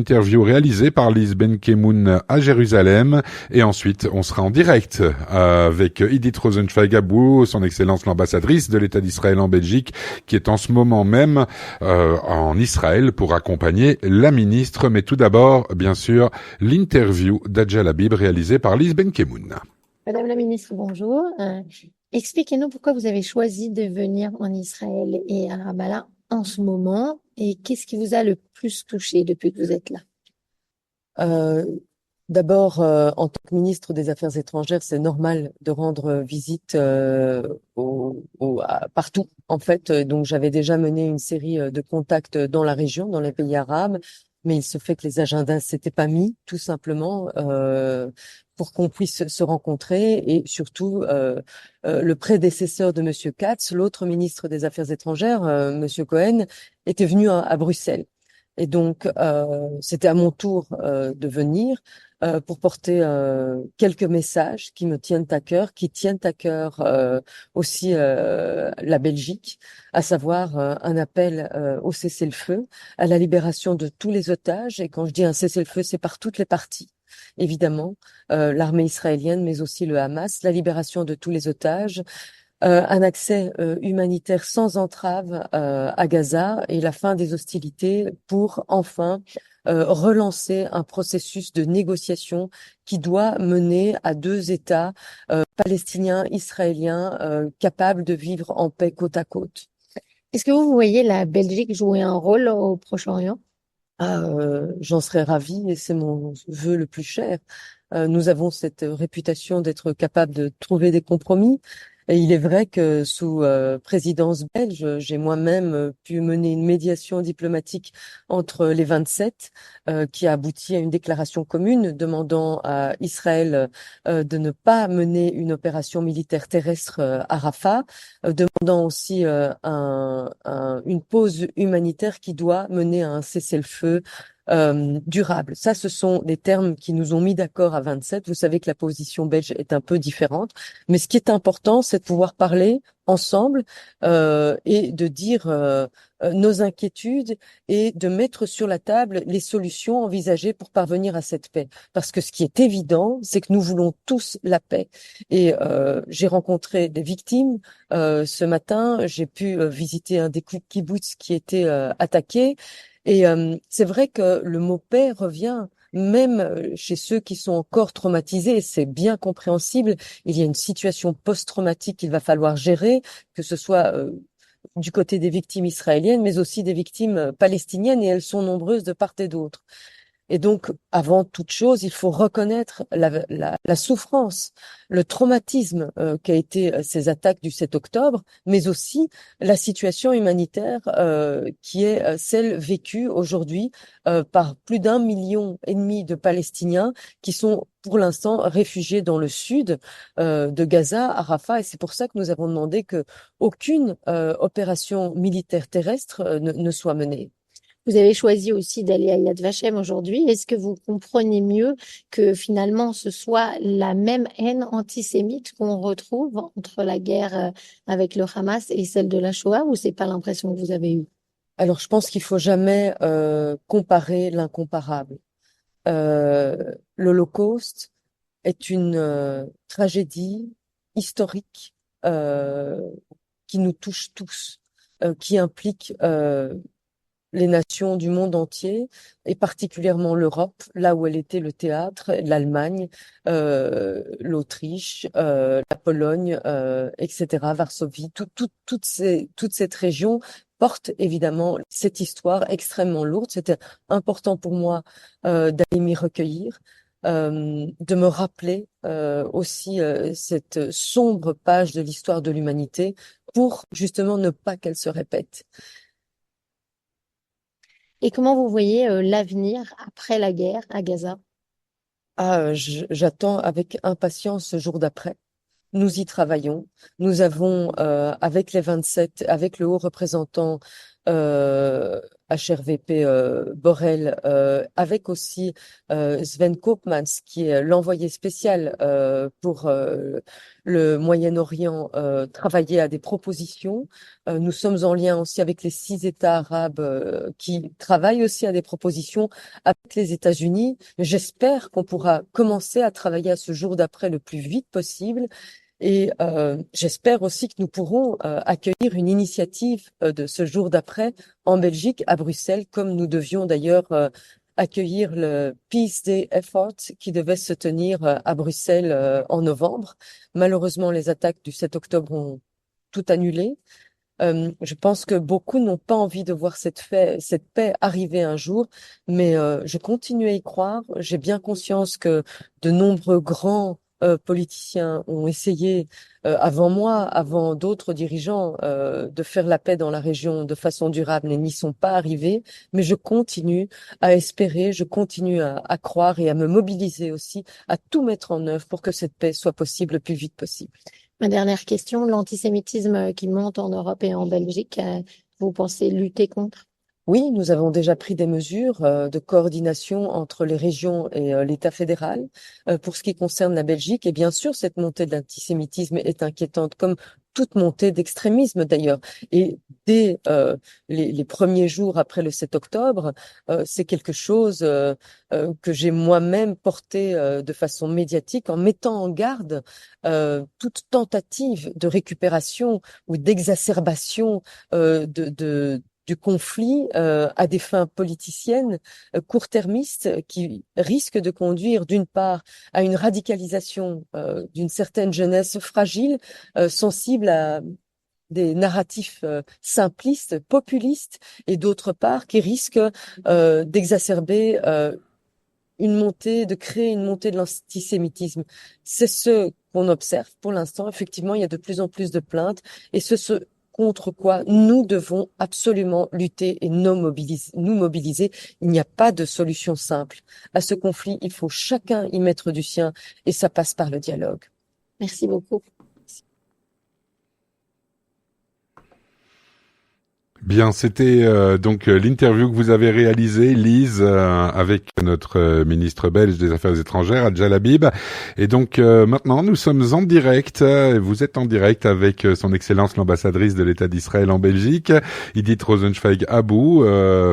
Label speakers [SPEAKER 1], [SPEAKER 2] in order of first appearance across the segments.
[SPEAKER 1] interview réalisée par Lise Benkemoun à Jérusalem. Et ensuite, on sera en direct avec Edith Rosenzweig-Abou, son Excellence l'ambassadrice de l'État d'Israël en Belgique, qui est en ce moment même en Israël pour accompagner la ministre. Mais tout d'abord, bien sûr, l'interview d'Adja Labib réalisée par Lise Benkemoun.
[SPEAKER 2] Madame la ministre, bonjour. Expliquez-nous pourquoi vous avez choisi de venir en Israël et à Ramallah en ce moment et qu'est-ce qui vous a le plus touché depuis que vous êtes là?
[SPEAKER 3] D'abord, en tant que ministre des Affaires étrangères, c'est normal de rendre visite partout, en fait. Donc, j'avais déjà mené une série de contacts dans la région, dans les pays arabes, mais il se fait que les agendas s'étaient pas mis, tout simplement, pour qu'on puisse se rencontrer. Et surtout, le prédécesseur de Monsieur Katz, l'autre ministre des Affaires étrangères, Monsieur Cohen, était venu à Bruxelles. Et donc, c'était à mon tour de venir pour porter quelques messages qui me tiennent à cœur, qui tiennent à cœur aussi la Belgique, à savoir un appel au cessez-le-feu, à la libération de tous les otages. Et quand je dis un cessez-le-feu, c'est par toutes les parties, évidemment, l'armée israélienne, mais aussi le Hamas, la libération de tous les otages, un accès humanitaire sans entrave à Gaza et la fin des hostilités pour enfin relancer un processus de négociation qui doit mener à deux États palestiniens, israéliens, capables de vivre en paix côte à côte.
[SPEAKER 2] Est-ce que vous voyez la Belgique jouer un rôle au Proche-Orient?
[SPEAKER 3] J'en serais ravie et c'est mon vœu le plus cher. Nous avons cette réputation d'être capables de trouver des compromis. Et il est vrai que sous présidence belge, j'ai moi-même pu mener une médiation diplomatique entre les 27 qui a abouti à une déclaration commune demandant à Israël de ne pas mener une opération militaire terrestre à Rafah, demandant aussi une pause humanitaire qui doit mener à un cessez-le-feu durable. Ça, ce sont des termes qui nous ont mis d'accord à 27. Vous savez que la position belge est un peu différente, mais ce qui est important, c'est de pouvoir parler ensemble et de dire nos inquiétudes et de mettre sur la table les solutions envisagées pour parvenir à cette paix. Parce que ce qui est évident, c'est que nous voulons tous la paix. Et j'ai rencontré des victimes ce matin. J'ai pu visiter un des kibboutz qui était attaqué. Et c'est vrai que le mot paix revient même chez ceux qui sont encore traumatisés. C'est bien compréhensible. Il y a une situation post-traumatique qu'il va falloir gérer, que ce soit du côté des victimes israéliennes, mais aussi des victimes palestiniennes, et elles sont nombreuses de part et d'autre. Et donc, avant toute chose, il faut reconnaître la souffrance, le traumatisme qu'a été ces attaques du 7 octobre, mais aussi la situation humanitaire qui est celle vécue aujourd'hui par plus d'1,5 million de Palestiniens qui sont pour l'instant réfugiés dans le sud de Gaza, à Rafah. Et c'est pour ça que nous avons demandé que aucune opération militaire terrestre ne soit menée.
[SPEAKER 2] Vous avez choisi aussi d'aller à Yad Vashem aujourd'hui. Est-ce que vous comprenez mieux que finalement ce soit la même haine antisémite qu'on retrouve entre la guerre avec le Hamas et celle de la Shoah, ou c'est pas l'impression que vous avez eue?
[SPEAKER 3] Alors, je pense qu'il faut jamais comparer l'incomparable. L'Holocauste est une tragédie historique qui nous touche tous, qui implique les nations du monde entier, et particulièrement l'Europe, là où elle était le théâtre, l'Allemagne, l'Autriche, la Pologne, etc., Varsovie, toute cette région porte évidemment cette histoire extrêmement lourde. C'était important pour moi d'aller m'y recueillir, de me rappeler aussi cette sombre page de l'histoire de l'humanité pour justement ne pas qu'elle se répète.
[SPEAKER 2] Et comment vous voyez l'avenir après la guerre à Gaza?
[SPEAKER 3] J'attends avec impatience ce jour d'après. Nous y travaillons. Nous avons, avec les 27, avec le haut représentant, HRVP Borrell, avec aussi Sven Koopmans, qui est l'envoyé spécial pour le Moyen-Orient, travailler à des propositions. Nous sommes en lien aussi avec les 6 États arabes qui travaillent aussi à des propositions avec les États-Unis. J'espère qu'on pourra commencer à travailler à ce jour d'après le plus vite possible. Et j'espère aussi que nous pourrons accueillir une initiative de ce jour d'après en Belgique, à Bruxelles, comme nous devions d'ailleurs accueillir le Peace Day Effort qui devait se tenir à Bruxelles en novembre. Malheureusement, les attaques du 7 octobre ont tout annulé. Je pense que beaucoup n'ont pas envie de voir cette paix arriver un jour, mais je continue à y croire. J'ai bien conscience que de nombreux grands politiciens ont essayé avant moi, avant d'autres dirigeants, de faire la paix dans la région de façon durable et n'y sont pas arrivés. Mais je continue à espérer, je continue à croire et à me mobiliser aussi, à tout mettre en œuvre pour que cette paix soit possible le plus vite possible.
[SPEAKER 2] Ma dernière question, l'antisémitisme qui monte en Europe et en Belgique, vous pensez lutter contre?
[SPEAKER 3] Oui, nous avons déjà pris des mesures de coordination entre les régions et l'État fédéral. Pour ce qui concerne la Belgique, et bien sûr, cette montée de l'antisémitisme est inquiétante, comme toute montée d'extrémisme d'ailleurs. Et dès les premiers jours après le 7 octobre, c'est quelque chose que j'ai moi-même porté de façon médiatique en mettant en garde toute tentative de récupération ou d'exacerbation du conflit à des fins politiciennes court-termistes qui risquent de conduire d'une part à une radicalisation d'une certaine jeunesse fragile, sensible à des narratifs simplistes, populistes, et d'autre part qui risquent d'exacerber de créer une montée de l'antisémitisme. C'est ce qu'on observe pour l'instant. Effectivement, il y a de plus en plus de plaintes et ce contre quoi nous devons absolument lutter et nous mobiliser. Il n'y a pas de solution simple. À ce conflit, il faut chacun y mettre du sien et ça passe par le dialogue.
[SPEAKER 2] Merci beaucoup.
[SPEAKER 1] Bien, c'était donc l'interview que vous avez réalisée, Lise, avec notre ministre belge des Affaires étrangères, Adja Labib. Et donc maintenant, nous sommes en direct. Vous êtes en direct avec son Excellence l'ambassadrice de l'État d'Israël en Belgique, Idit Rosenzweig-Abou,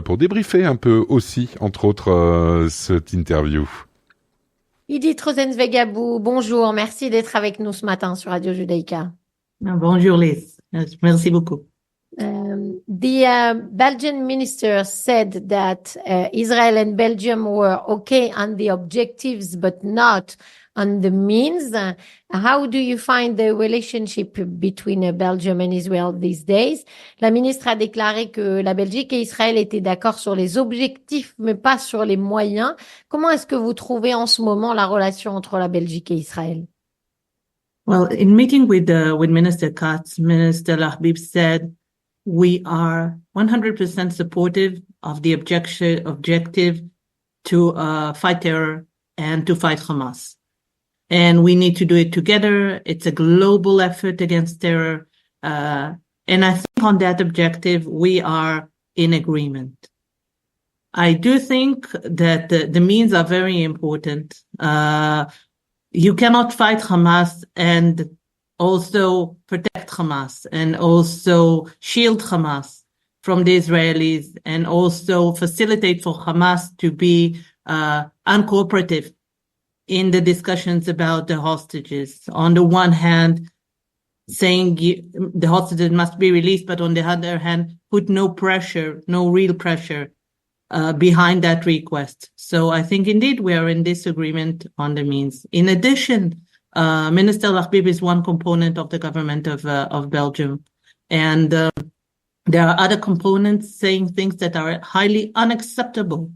[SPEAKER 1] pour débriefer un peu aussi, entre autres, cette interview.
[SPEAKER 2] Idit Rosenzweig-Abou, bonjour. Merci d'être avec nous ce matin sur Radio Judaïka.
[SPEAKER 4] Bonjour Lise. Merci beaucoup.
[SPEAKER 2] The Belgian minister said that Israel and Belgium were okay on the objectives, but not on the means. How do you find the relationship between Belgium and Israel these days? La ministre a déclaré que la Belgique et Israël étaient d'accord sur les objectifs, mais pas sur les moyens. Comment est-ce que vous trouvez en ce moment la relation entre la Belgique et Israël?
[SPEAKER 4] Well, in meeting with Minister Katz, Minister Lahbib said, we are 100% supportive of the objective to fight terror and to fight Hamas. And we need to do it together. It's a global effort against terror. And I think on that objective, we are in agreement. I do think that the means are very important. You cannot fight Hamas and also protect Hamas and also shield Hamas from the Israelis and also facilitate for Hamas to be uncooperative in the discussions about the hostages. On the one hand, saying the hostages must be released, but on the other hand, put no pressure, no real pressure behind that request. So I think indeed we are in disagreement on the means. In addition, Minister Lahbib is one component of the government of Belgium. And there are other components saying things that are highly unacceptable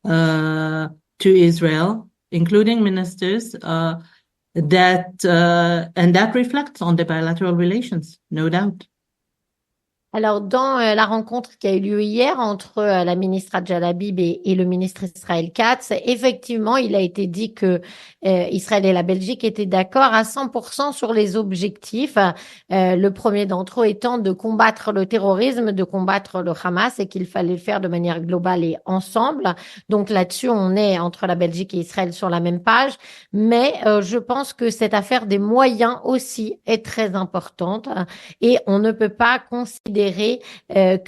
[SPEAKER 4] to Israel, including ministers, that reflects on the bilateral relations, no doubt.
[SPEAKER 2] Alors, dans la rencontre qui a eu lieu hier entre la ministre Hadja Labib et le ministre Israël Katz, effectivement, il a été dit que Israël et la Belgique étaient d'accord à 100% sur les objectifs. Le premier d'entre eux étant de combattre le terrorisme, de combattre le Hamas, et qu'il fallait le faire de manière globale et ensemble. Donc là-dessus, on est entre la Belgique et Israël sur la même page. Mais je pense que cette affaire des moyens aussi est très importante. Et on ne peut pas considérer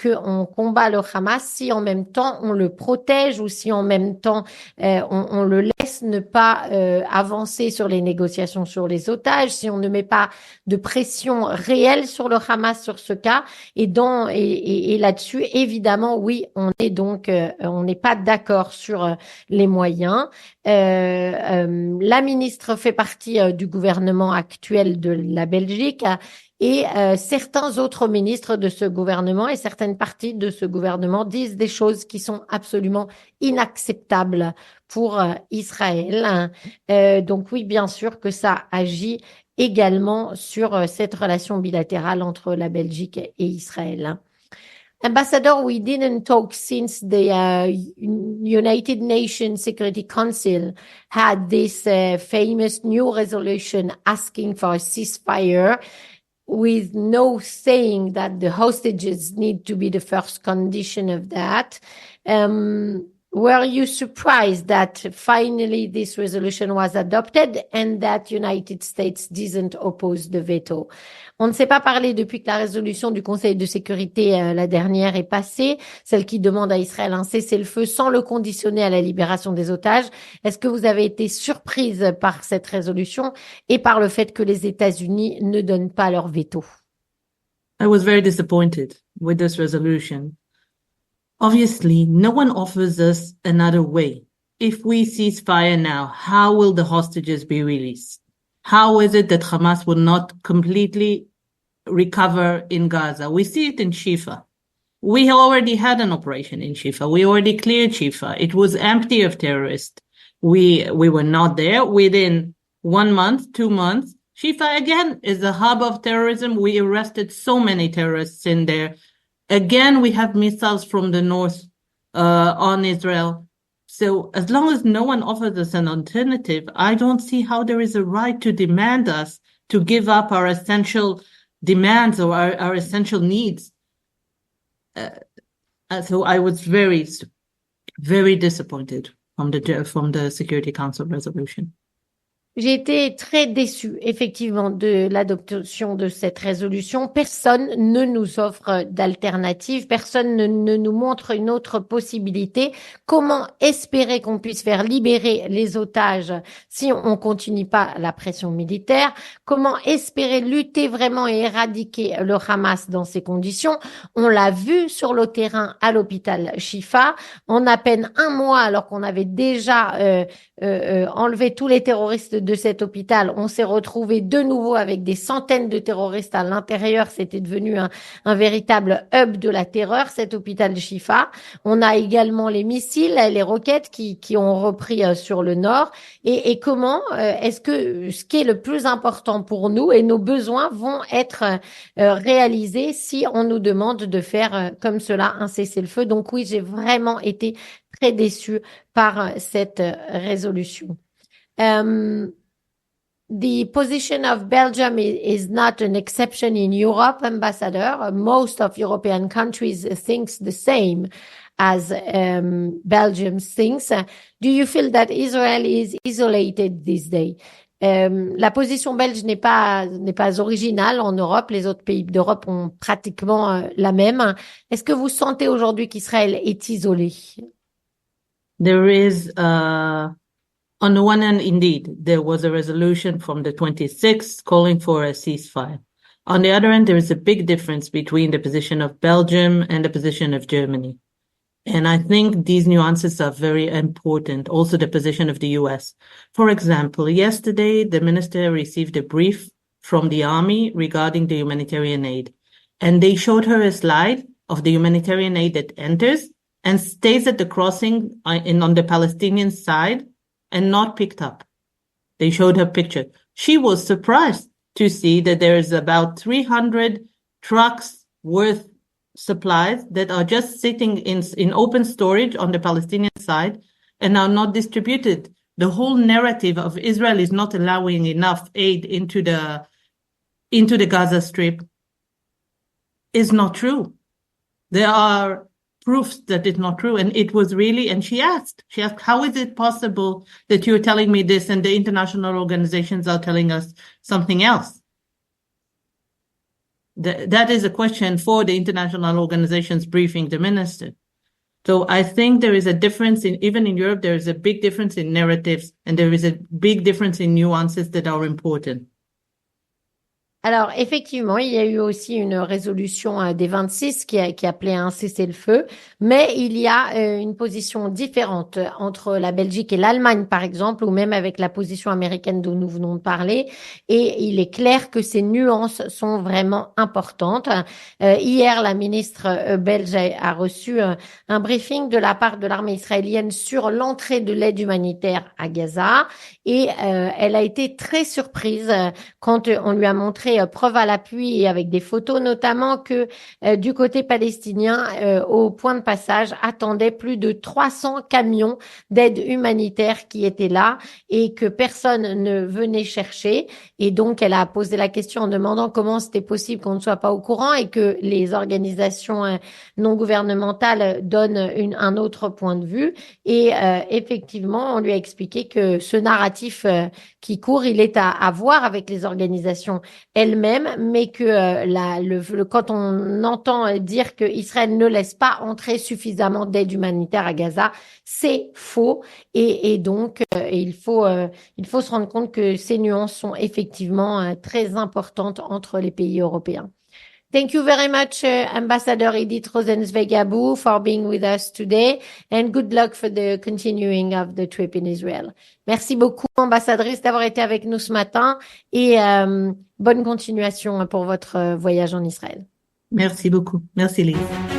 [SPEAKER 2] qu'on combat le Hamas si en même temps on le protège ou si en même temps on le laisse ne pas avancer sur les négociations sur les otages, si on ne met pas de pression réelle sur le Hamas sur ce cas. Et là-dessus, évidemment, oui, on n'est pas d'accord sur les moyens. La ministre fait partie du gouvernement actuel de la Belgique. Et certains autres ministres de ce gouvernement et certaines parties de ce gouvernement disent des choses qui sont absolument inacceptables pour Israël. Donc oui, bien sûr que ça agit également sur cette relation bilatérale entre la Belgique et Israël. Ambassador, we didn't talk since the United Nations Security Council had this famous new resolution asking for a ceasefire, with no saying that the hostages need to be the first condition of that. Were you surprised that finally this resolution was adopted and that United States didn't oppose the veto? On ne s'est pas parlé depuis que la résolution du Conseil de sécurité, la dernière, est passée, celle qui demande à Israël un cessez-le-feu sans le conditionner à la libération des otages. Est-ce que vous avez été surprise par cette résolution et par le fait que les États-Unis ne donnent pas leur veto?
[SPEAKER 4] I was very disappointed with this resolution. Obviously, no one offers us another way. If we cease fire now, how will the hostages be released? How is it that Hamas will not completely recover in Gaza? We see it in Shifa. We already had an operation in Shifa. We already cleared Shifa. It was empty of terrorists. We were not there. Within 1 month, 2 months, Shifa again is a hub of terrorism. We arrested so many terrorists in there. Again, we have missiles from the north on Israel. So as long as no one offers us an alternative, I don't see how there is a right to demand us to give up our essential demands or our essential needs. So I was very, very disappointed from the Security Council resolution.
[SPEAKER 2] J'ai été très déçue, effectivement, de l'adoption de cette résolution. Personne ne nous offre d'alternative, personne ne nous montre une autre possibilité. Comment espérer qu'on puisse faire libérer les otages si on continue pas la pression militaire? Comment espérer lutter vraiment et éradiquer le Hamas dans ces conditions? On l'a vu sur le terrain à l'hôpital Shifa. En à peine 1 mois, alors qu'on avait déjà enlevé tous les terroristes de cet hôpital, on s'est retrouvé de nouveau avec des centaines de terroristes à l'intérieur. C'était devenu un véritable hub de la terreur, cet hôpital de Shifa. On a également les missiles, les roquettes qui ont repris sur le nord. Et comment est-ce que ce qui est le plus important pour nous et nos besoins vont être réalisés si on nous demande de faire comme cela un cessez-le-feu? Donc oui, j'ai vraiment été très déçue par cette résolution. The position of Belgium is not an exception in Europe, Ambassador. Most of European countries thinks the same as Belgium thinks. Do you feel that Israel is isolated this day? La position belge n'est pas originale en Europe. Les autres pays d'Europe ont pratiquement la même. Est-ce que vous sentez aujourd'hui qu'Israël est isolé?
[SPEAKER 4] There is on the one hand, indeed, there was a resolution from the 26th calling for a ceasefire. On the other hand, there is a big difference between the position of Belgium and the position of Germany. And I think these nuances are very important. Also, the position of the US. For example, yesterday, the minister received a brief from the army regarding the humanitarian aid. And they showed her a slide of the humanitarian aid that enters and stays at the crossing on the Palestinian side and not picked up. They showed her picture. She was surprised to see that there is about 300 trucks worth supplies that are just sitting in open storage on the Palestinian side and are not distributed. The whole narrative of Israel is not allowing enough aid into the Gaza Strip is not true. There are proofs that it's not true. And it was really, and she asked, how is it possible that you're telling me this and the international organizations are telling us something else? That is a question for the international organizations briefing the minister. So I think there is a difference even in Europe, there is a big difference in narratives and there is a big difference in nuances that are important.
[SPEAKER 2] Alors, effectivement, il y a eu aussi une résolution des 26 qui appelait à un cessez-le-feu, mais il y a une position différente entre la Belgique et l'Allemagne, par exemple, ou même avec la position américaine dont nous venons de parler. Et il est clair que ces nuances sont vraiment importantes. Hier, la ministre belge a reçu un briefing de la part de l'armée israélienne sur l'entrée de l'aide humanitaire à Gaza. Et elle a été très surprise quand on lui a montré preuve à l'appui et avec des photos notamment que du côté palestinien, au point de passage, attendaient plus de 300 camions d'aide humanitaire qui étaient là et que personne ne venait chercher. Et donc, elle a posé la question en demandant comment c'était possible qu'on ne soit pas au courant et que les organisations non gouvernementales donnent un autre point de vue. Et effectivement, on lui a expliqué que ce narratif qui court, il est à voir avec les organisations elles-mêmes, mais que quand on entend dire que Israël ne laisse pas entrer suffisamment d'aide humanitaire à Gaza, c'est faux. Et donc, il faut se rendre compte que ces nuances sont effectivement très importantes entre les pays européens. Thank you very much, Ambassador Idit Rosenzweig-Abou, for being with us today, and good luck for the continuing of the trip in Israel. Merci beaucoup, ambassadrice, d'avoir été avec nous ce matin et bonne continuation pour votre voyage en Israël.
[SPEAKER 4] Merci beaucoup. Merci, Lise.